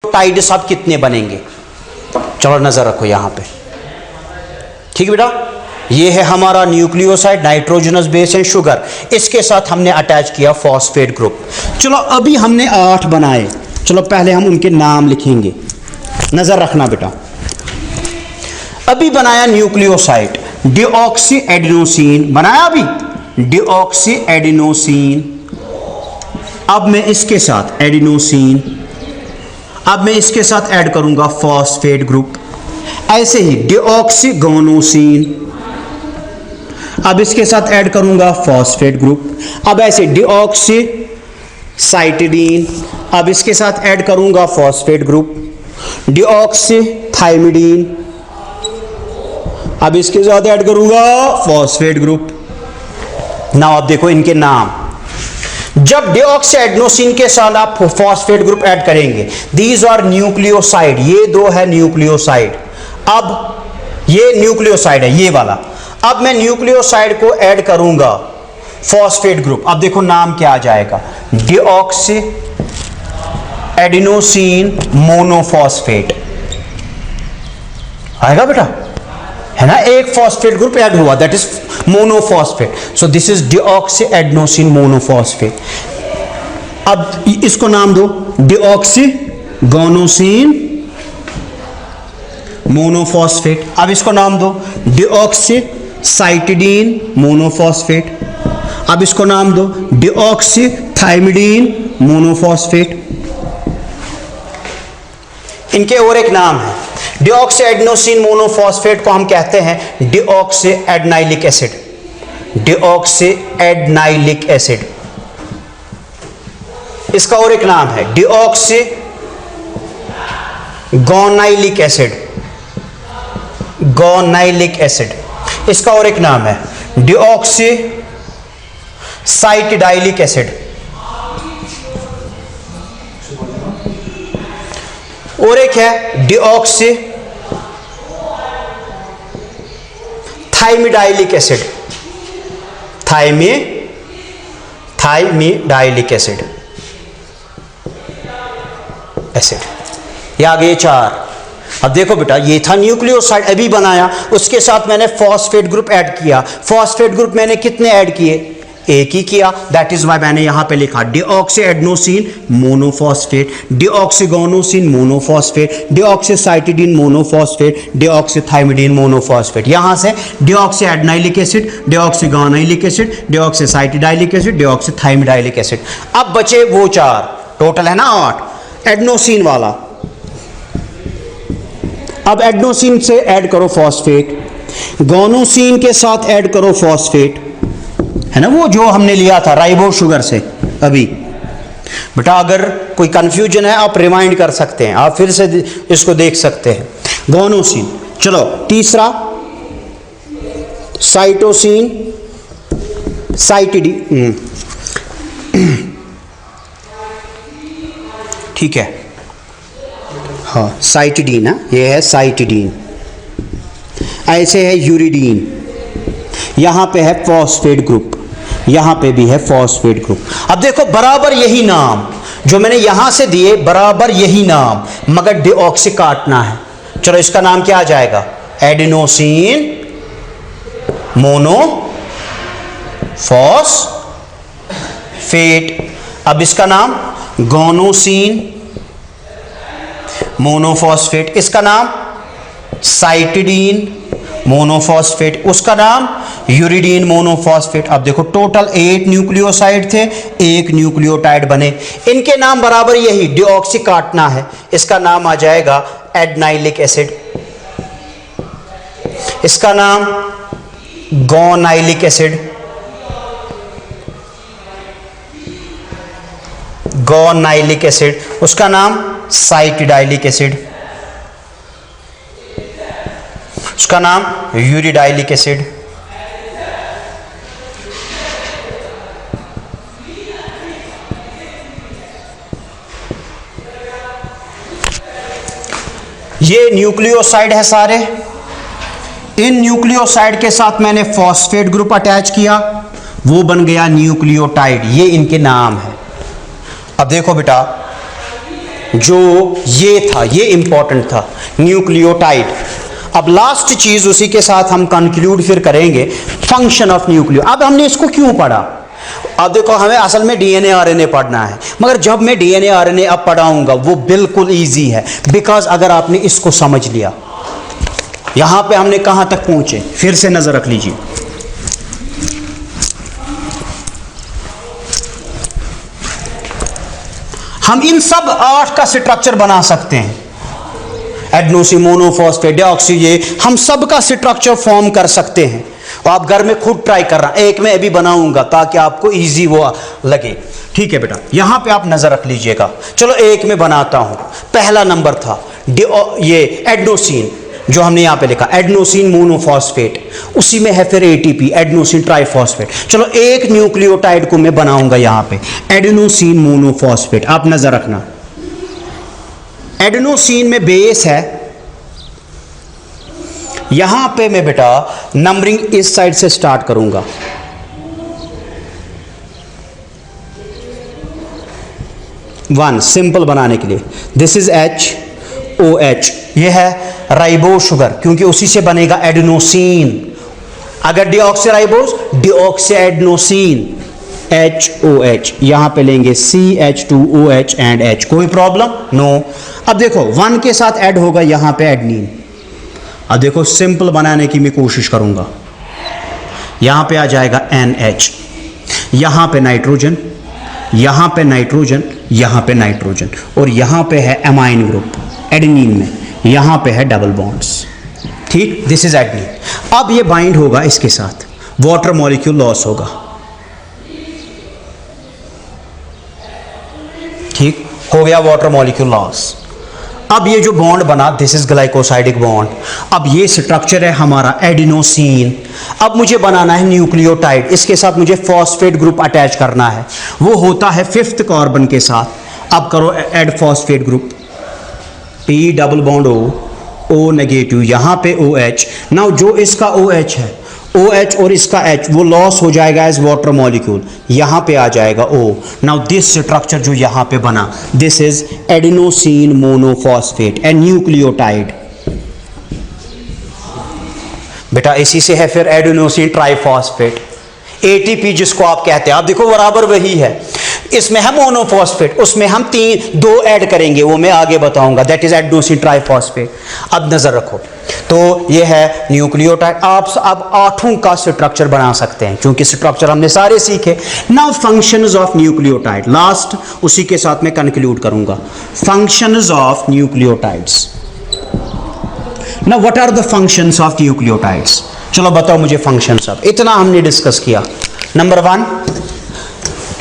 Nucleotides अब कितने बनेंगे, चलो नजर रखो यहां पे। ठीक है बेटा, ये है हमारा nucleoside, nitrogenous base and sugar, इसके साथ हमने अटैच किया फॉस्फेट ग्रुप। चलो अभी हमने 8 बनाए, चलो पहले हम उनके नाम लिखेंगे, नजर रखना बेटा। अभी बनाया न्यूक्लियोसाइड डिऑक्सी एडिनोसिन बनाया, अभी डिऑक्सी एडिनोसिन। अब मैं इसके साथ एडिनोसिन, अब मैं इसके साथ ऐड करूंगा फॉस्फेट ग्रुप। ऐसे ही डिऑक्सी गोनोसिन, अब इसके साथ ऐड करूंगा फॉस्फेट ग्रुप। अब ऐसे डिऑक्सी साइटिडीन, अब इसके साथ ऐड करूंगा फॉस्फेट ग्रुप। डिऑक्सी थाइमिडीन, अब इसके साथ ऐड करूंगा फॉस्फेट ग्रुप। नाउ अब देखो इनके नाम, जब डिऑक्सी एडिनोसिन के साथ आप फॉस्फेट ग्रुप ऐड करेंगे, दीज आर न्यूक्लियोसाइड, ये दो है न्यूक्लियोसाइड। अब ये न्यूक्लियोसाइड है ये वाला, अब मैं न्यूक्लियोसाइड को ऐड करूंगा फॉस्फेट ग्रुप। अब देखो नाम क्या आ जाएगा, डिऑक्सी एडिनोसिन मोनोफॉस्फेट आएगा बेटा, है ना, एक फॉस्फेट ग्रुप ऐड हुआ, that is monophosphate. So this is deoxy adenosine monophosphate. अब इसको नाम दो डिऑक्सी गोनोसिन मोनोफॉस्फेट। अब इसको नाम दो डिऑक्सी साइटिडीन मोनोफॉस्फेट। अब इसको नाम दो डिऑक्सी थाइमिडीन मोनोफॉस्फेट। इनके और एक नाम है, डिऑक्सी एडिनोसिन मोनोफॉस्फेट को हम कहते हैं deoxy adenylic acid, deoxy adenylic acid. इसका और एक नाम है डिऑक्सी गोनाइलिक एसिड, गोनाइलिक एसिड। इसका और एक नाम है डिऑक्सी साइटिडाइलिक एसिड, और एक है deoxy thymidylic acid, thymidylic acid ये आ गए 4। अब देखो बेटा, ये था न्यूक्लियोसाइड अभी बनाया, उसके साथ मैंने फॉस्फेट ग्रुप ऐड किया। फॉस्फेट ग्रुप मैंने कितने ऐड किए, एक ही किया, दैट इज वाई मैंने यहां पे लिखा deoxy adenosine monophosphate, deoxy guanosine monophosphate, deoxy cytidine monophosphate, deoxy thymidine monophosphate. यहां से deoxy adenylic acid, deoxy guanylic acid, deoxy cytidylic acid, deoxy thymidylic acid. अब बचे वो 4, टोटल है ना 8 एडिनोसिन वाला। अब एडिनोसिन से ऐड करो फॉस्फेट, गोनोसिन के साथ ऐड करो फॉस्फेट, है ना, वो जो हमने लिया था राइबो शुगर से अभी। बेटा अगर कोई कंफ्यूजन है आप रिमाइंड कर सकते हैं, आप फिर से इसको देख सकते हैं। गोनोसिन, चलो तीसरा साइटोसिन, साइटिडीन, ठीक है, हाँ साइटिडीन, है ये है साइटिडीन। ऐसे है यूरिडीन, यहां पे है फॉस्फेट ग्रुप, यहां पे भी है फॉस्फेट ग्रुप। अब देखो बराबर यही नाम जो मैंने यहां से दिए, बराबर यही नाम, मगर डिऑक्सी काटना है। चलो इसका नाम क्या आ जाएगा, एडिनोसिन मोनोफॉस्फेट। अब इसका नाम गोनोसिन मोनोफॉस्फेट, इसका नाम साइटिडीन मोनोफॉस्फेट, उसका नाम यूरिडीन मोनोफॉस्फेट। अब देखो टोटल 8 न्यूक्लियोसाइड थे, 1 न्यूक्लियोटाइड बने, इनके नाम बराबर यही, डिऑक्सी काटना है, इसका नाम आ जाएगा एडनाइलिक एसिड, इसका नाम गोनाइलिक एसिड, गोनाइलिक एसिड, उसका नाम साइटिडाइलिक एसिड, उसका नाम यूरिडाइलिक एसिड। ये न्यूक्लियोसाइड है सारे, इन न्यूक्लियोसाइड के साथ मैंने फॉस्फेट ग्रुप अटैच किया, वो बन गया न्यूक्लियोटाइड, ये इनके नाम है। अब देखो बेटा, जो ये था, ये इंपॉर्टेंट था, न्यूक्लियोटाइड। अब लास्ट चीज उसी के साथ हम कंक्लूड फिर करेंगे, फंक्शन ऑफ न्यूक्लियो। अब हमने इसको क्यों पढ़ा? अब देखो, हमें असल में डीएनए आरएनए पढ़ना है, मगर जब मैं डीएनए आरएनए अब पढ़ाऊंगा वो बिल्कुल इजी है, बिकॉज अगर आपने इसको समझ लिया। यहां पे हमने कहां तक पहुंचे, फिर से नजर रख लीजिए। हम इन सब 8 का स्ट्रक्चर बना सकते हैं, एडेनोसिन मोनोफॉस्फेट डीऑक्सी, ये हम सब का स्ट्रक्चर फॉर्म कर सकते हैं। और आप घर में खुद ट्राई कर रहा हैं, एक मैं अभी बनाऊंगा ताकि आपको इजी वो लगे। ठीक है बेटा, यहां पे आप नजर रख लीजिएगा। चलो एक में बनाता हूं। पहला नंबर था ये एडेनोसिन, जो हमने यहां पे लिखा एडेनोसिन मोनोफॉस्फेट, उसी में है फिर एटीपी एडेनोसिन ट्राइफॉस्फेट। चलो एक न्यूक्लियोटाइड को मैं बनाऊंगा यहां पे, एडेनोसिन मोनोफॉस्फेट। आप नजर रखना, एडेनोसिन में बेस है, यहां पे मैं बेटा नंबरिंग इस साइड से स्टार्ट करूंगा। वन सिंपल बनाने के लिए, दिस इज HOH, यह है राइबोज शुगर, क्योंकि उसी से बनेगा एडेनोसिन। अगर deoxy ribose, deoxy adenosine, HOH। यहां पे लेंगे CH2OH एंड H। कोई प्रॉब्लम? नो। अब देखो 1 के साथ ऐड होगा यहां पे एडनीन। अब देखो सिंपल बनाने की मैं कोशिश करूंगा, यहां पे आ जाएगा NH, यहां पे नाइट्रोजन, यहां पे नाइट्रोजन, यहां पे नाइट्रोजन, और यहां पे है एमाइन ग्रुप एडेनिन में, यहां पे है डबल बॉन्ड्स। ठीक, दिस इज एडेनिन। अब ये बाइंड होगा इसके साथ, वाटर मॉलिक्यूल लॉस होगा। ठीक हो गया, वाटर मॉलिक्यूल लॉस। अब ये जो बॉन्ड बना, दिस इज ग्लाइकोसाइडिक बॉन्ड। अब ये स्ट्रक्चर है हमारा एडिनोसिन। अब मुझे बनाना है न्यूक्लियोटाइड, इसके साथ मुझे फॉस्फेट ग्रुप अटैच करना है, वो होता है 5th कार्बन के साथ। अब करो add phosphate group, P double bond O negative, यहां पे OH। नाउ जो इसका OH है, OH और इसका H, वो लॉस हो जाएगा एज वाटर मॉलिक्यूल, यहां पे आ जाएगा O। नाउ दिस स्ट्रक्चर जो यहां पे बना, this is adenosine monophosphate A nucleotide. बेटा इसी से है फिर एडेनोसिन ट्राइफॉस्फेट, ATP जिसको आप कहते हैं। आप देखो बराबर वही है, इसमें है मोनोफॉस्फेट, उसमें हम 2 ऐड करेंगे, वो मैं आगे बताऊंगा, दैट इज एडेनोसिन ट्राइफॉस्फेट। अब नजर रखो, तो ये है न्यूक्लियोटाइड। आप अब 8 का स्ट्रक्चर बना सकते हैं, क्योंकि स्ट्रक्चर हमने सारे सीखे। Now functions of nucleotide, last उसी के साथ मैं कंक्लूड करूंगा, functions of nucleotides. Now what are the functions of nucleotides? चलो बताओ मुझे फंक्शंस। अब इतना हमने डिस्कस किया। नंबर 1,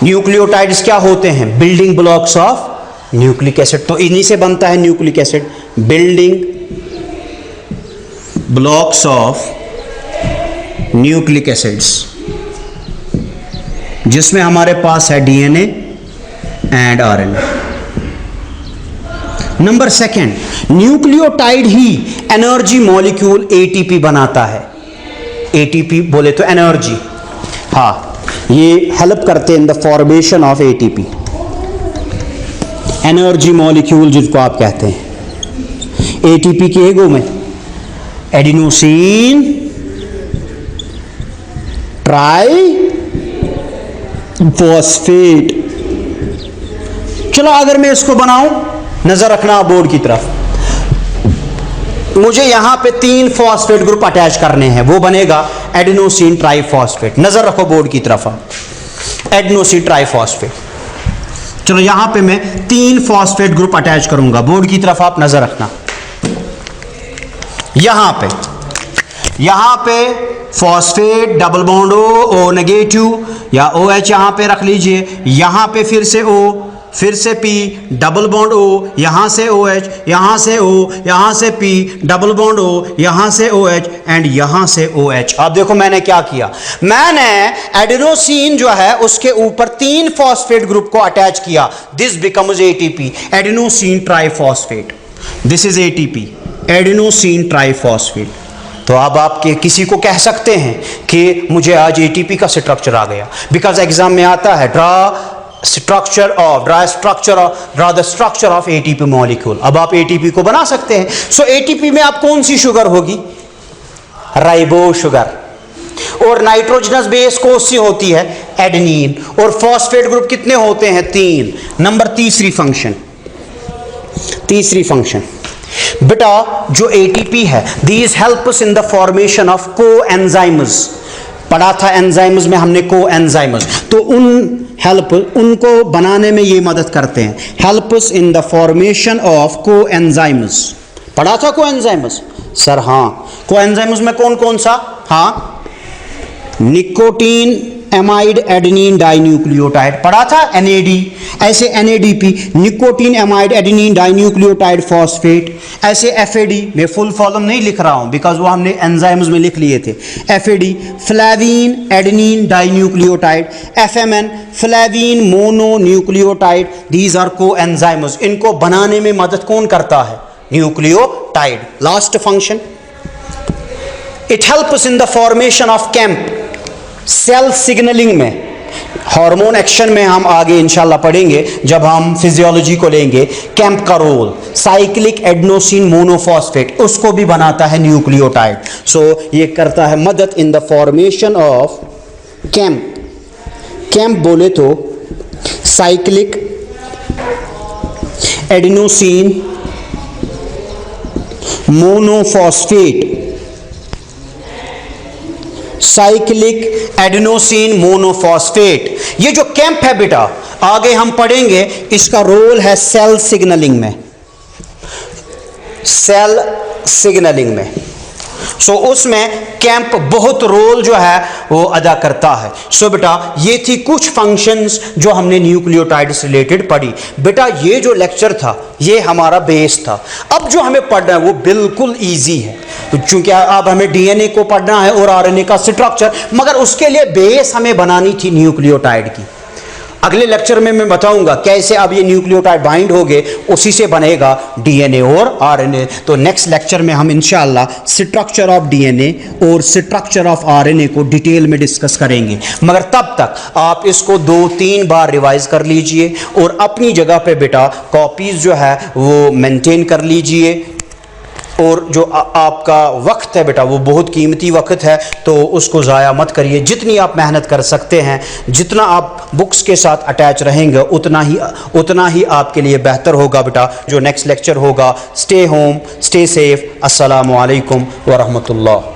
न्यूक्लियोटाइड्स क्या होते हैं? Building blocks of nucleic acid. तो इन्हीं से बनता है nucleic acid, building blocks of nucleic acids, जिसमें हमारे पास है DNA and RNA. Number 2, nucleotide he energy molecule ATP बनाता है। एटीपी बोले तो एनर्जी, हाँ, ये हेल्प करते हैं इन the formation of ATP, energy molecule जिसको आप कहते हैं। एटीपी के एगो में एडिनोसिन ट्राइफॉस्फेट। चलो अगर मैं इसको बनाऊं, नजर रखना बोर्ड की तरफ, मुझे यहां पे 3 फॉस्फेट ग्रुप अटैच करने हैं, वो बनेगा एडेनोसिन ट्राइफॉस्फेट। नजर रखो बोर्ड की तरफ, एडेनोसिन ट्राइफॉस्फेट। चलो यहां पे मैं 3 फॉस्फेट ग्रुप अटैच करूंगा, बोर्ड की तरफ आप नजर रखना। यहां पे phosphate double bond O negative, या OH यहां पे रख लीजिए, यहां पे फिर से O, फिर से P डबल बॉन्ड O, यहां से OH, यहां से O, यहां से P डबल बॉन्ड O, यहां से OH एंड यहां से OH। अब देखो मैंने क्या किया, मैंने एडेनोसिन जो है उसके ऊपर 3 फॉस्फेट ग्रुप को अटैच किया, this becomes ATP, adenosine triphosphate. This is ATP, adenosine triphosphate. तो अब आप किसी को कह सकते हैं कि मुझे आज ATP का स्ट्रक्चर आ गया, बिकॉज एग्जाम में आता है, draw draw the structure of ATP molecule. अब आप एटीपी को बना सकते हैं। सो एटीपी में आप कौन सी शुगर होगी? Ribo sugar. और नाइट्रोजनस बेस कौन सी होती है? एडेनिन। और फॉस्फेट ग्रुप कितने होते हैं? 3। नंबर तीसरी फंक्शन बेटा जो एटीपी है, these helps in the formation of coenzymes. पढ़ा था एंजाइम्स में हमने कोएंजाइम्स, तो उनको बनाने में ये मदद करते हैं। Helps in the formation of coenzymes. पढ़ा था कोएंजाइम्स सर? हाँ। कोएंजाइम्स में कौन कौन सा? हाँ, निकोटीन एमाइड एडेनिन डाइन्यूक्लियोटाइड पढ़ा था, NAD। ऐसे NADP, nicotine amide adenine dinucleotide phosphate. ऐसे FAD, मैं फुल फॉर्म नहीं लिख रहा हूं बिकॉज वो हमने एंजाइम्स में लिख लिए थे। FAD flavin adenine dinucleotide. FMN flavin mononucleotide. These are coenzymes. इनको बनाने में मदद कौन करता है? Nucleotide. Last function, it helps in the formation of cAMP. Cell signalling में, हार्मोन एक्शन में हम आगे इंशाल्लाह पढ़ेंगे जब हम फिजियोलॉजी को लेंगे। कैंप का रोल, साइक्लिक एडेनोसिन मोनोफॉस्फेट, उसको भी बनाता है न्यूक्लियोटाइड। सो ये करता है मदद इन the formation of camp. Camp बोले तो cyclic adenosine monophosphate, cyclic adenosine monophosphate. ये जो कैंप है बेटा, आगे हम पढ़ेंगे, इसका रोल है सेल सिग्नलिंग में। सेल सिग्नलिंग में उसमें कैंप बहुत रोल जो है वो अदा करता है। बेटा ये थी कुछ फंक्शंस जो हमने न्यूक्लियोटाइड से रिलेटेड पढ़ी। बेटा ये जो लेक्चर था ये हमारा बेस था। अब जो हमें पढ़ना है वो बिल्कुल इजी है, क्योंकि अब हमें DNA को पढ़ना है और RNA का स्ट्रक्चर, मगर उसके लिए बेस हमें बनानी थी न्यूक्लियोटाइड की। अगले लेक्चर में मैं बताऊंगा कैसे अब ये न्यूक्लियोटाइड बाइंड हो गए, उसी से बनेगा DNA और RNA। तो नेक्स्ट लेक्चर में हम इंशाल्लाह स्ट्रक्चर ऑफ DNA और स्ट्रक्चर ऑफ RNA को डिटेल में डिस्कस करेंगे। मगर तब तक आप इसको 2-3 बार रिवाइज कर लीजिए और अपनी जगह पे बेटा कॉपीज जो है वो मेंटेन कर लीजिए। और जो आपका वक्त है बेटा वो बहुत कीमती वक्त है, तो उसको ज़ाया मत करिए। जितनी आप मेहनत कर सकते हैं, जितना आप बुक्स के साथ अटैच रहेंगे, उतना ही आपके लिए बेहतर होगा बेटा। जो नेक्स्ट लेक्चर होगा, स्टे होम, स्टे सेफ। अस्सलामु अलैकुम व रहमतुल्लाह।